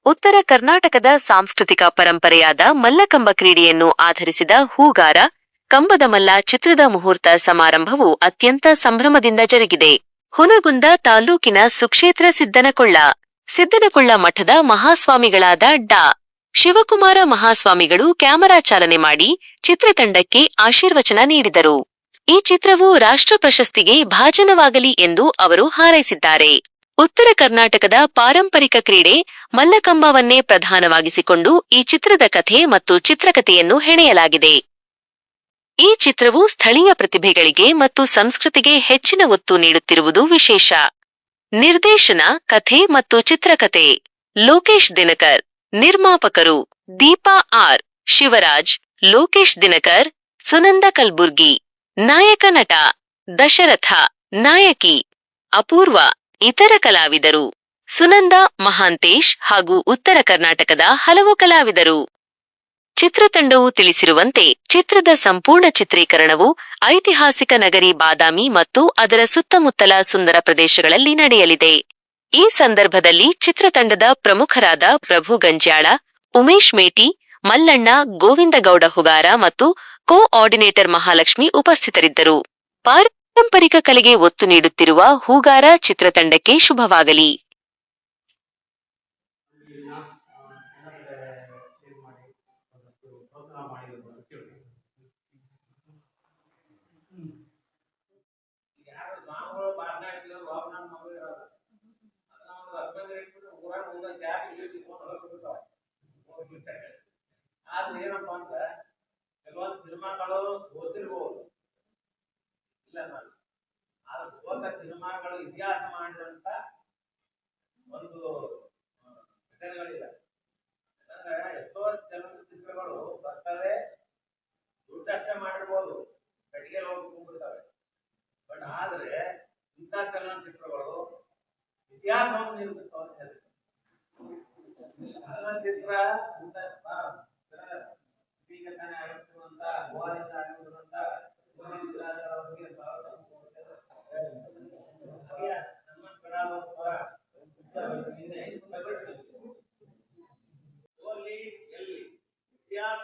ಉತ್ತರ ಕರ್ನಾಟಕದ ಸಾಂಸ್ಕೃತಿಕ ಪರಂಪರೆಯಾದ ಮಲ್ಲಕಂಬ ಕ್ರೀಡೆಯನ್ನು ಆಧರಿಸಿದ ಹೂಗಾರ ಕಂಬದ ಮಲ್ಲ ಚಿತ್ರದ ಮುಹೂರ್ತ ಸಮಾರಂಭವು ಅತ್ಯಂತ ಸಂಭ್ರಮದಿಂದ ಜರುಗಿದೆ. ಹುನಗುಂದ ತಾಲೂಕಿನ ಸುಕ್ಷೇತ್ರ ಸಿದ್ದನಕೊಳ್ಳ ಮಠದ ಮಹಾಸ್ವಾಮಿಗಳಾದ ಡಾ. ಶಿವಕುಮಾರ ಮಹಾಸ್ವಾಮಿಗಳು ಕ್ಯಾಮೆರಾ ಚಾಲನೆ ಮಾಡಿ ಚಿತ್ರತಂಡಕ್ಕೆ ಆಶೀರ್ವಚನ ನೀಡಿದರು. ಈ ಚಿತ್ರವು ರಾಷ್ಟ್ರ ಪ್ರಶಸ್ತಿಗೆ ಭಾಜನವಾಗಲಿ ಎಂದು ಅವರು ಹಾರೈಸಿದ್ದಾರೆ. ಉತ್ತರ ಕರ್ನಾಟಕದ ಪಾರಂಪರಿಕ ಕ್ರೀಡೆ ಮಲ್ಲಕಂಬವನ್ನೇ ಪ್ರಧಾನವಾಗಿಸಿಕೊಂಡು ಈ ಚಿತ್ರದ ಕಥೆ ಮತ್ತು ಚಿತ್ರಕಥೆಯನ್ನು ಹೆಣೆಯಲಾಗಿದೆ. ಈ ಚಿತ್ರವು ಸ್ಥಳೀಯ ಪ್ರತಿಭೆಗಳಿಗೆ ಮತ್ತು ಸಂಸ್ಕೃತಿಗೆ ಹೆಚ್ಚಿನ ಒತ್ತು ನೀಡುತ್ತಿರುವುದು ವಿಶೇಷ. ನಿರ್ದೇಶನ, ಕಥೆ ಮತ್ತು ಚಿತ್ರಕಥೆ ಲೋಕೇಶ್ ದಿನಕರ್. ನಿರ್ಮಾಪಕರು ದೀಪಾ ಆರ್. ಶಿವರಾಜ್, ಲೋಕೇಶ್ ದಿನಕರ್, ಸುನಂದ ಕಲ್ಬುರ್ಗಿ. ನಾಯಕ ನಟ ದಶರಥ. ನಾಯಕಿ ಅಪೂರ್ವ. ಇತರ ಕಲಾವಿದರು ಸುನಂದ, ಮಹಾಂತೇಶ್ ಹಾಗೂ ಉತ್ತರ ಕರ್ನಾಟಕದ ಹಲವು ಕಲಾವಿದರು. ಚಿತ್ರತಂಡವು ತಿಳಿಸಿರುವಂತೆ ಚಿತ್ರದ ಸಂಪೂರ್ಣ ಚಿತ್ರೀಕರಣವು ಐತಿಹಾಸಿಕ ನಗರಿ ಬಾದಾಮಿ ಮತ್ತು ಅದರ ಸುತ್ತಮುತ್ತಲ ಸುಂದರ ಪ್ರದೇಶಗಳಲ್ಲಿ ನಡೆಯಲಿದೆ. ಈ ಸಂದರ್ಭದಲ್ಲಿ ಚಿತ್ರತಂಡದ ಪ್ರಮುಖರಾದ ಪ್ರಭು ಗಂಜ್ಯಾಳ, ಉಮೇಶ್ ಮೇಟಿ, ಮಲ್ಲಣ್ಣ, ಗೋವಿಂದಗೌಡ ಹುಗಾರ ಮತ್ತು ಕೋ-ಆರ್ಡಿನೇಟರ್ ಮಹಾಲಕ್ಷ್ಮಿ ಉಪಸ್ಥಿತರಿದ್ದರು. ಪಾರಂಪರಿಕ ಕಲೆಗೆ ಒತ್ತು ನೀಡುತ್ತಿರುವ ಹೂಗಾರ ಚಿತ್ರತಂಡಕ್ಕೆ ಶುಭವಾಗಲಿ. ಆದ್ರೆ ಏನಪ್ಪಾ ಅಂದ್ರೆ ಕೆಲವೊಂದು ಸಿನಿಮಾಗಳು ಓದಿರ್ಬೋದು, ಇಲ್ಲ ನಾನು ಆದ್ರೆ ಓದ ಸಿನಿಮಾಗಳು ಇತಿಹಾಸ ಮಾಡಿದಂತ ಒಂದು ಘಟನೆಗಳಿಲ್ಲ. ಯಾಕಂದ್ರೆ ಎಷ್ಟೋ ಚಲನಚಿತ್ರಗಳು ಬರ್ತವೆ, ದುಡ್ಡಷ್ಟೇ ಮಾಡಿರ್ಬೋದು, ಕಟ್ಟಿಗೆ ಹೋಗಿ ತುಂಬಿರ್ತವೆ. ಬಟ್ ಆದ್ರೆ ಇಂಥ ಚಲನಚಿತ್ರಗಳು ಇತಿಹಾಸವನ್ನು ನಿರ್ಮಿಸುವಂತ ಚಲನಚಿತ್ರ ಈಗ ತಾನೇ ಆಗಿರುವಂತ ಗೋವಾದಿಂದ ಆಗಿರುವಂತ ಎಲ್ಲಿ ಇತಿಹಾಸ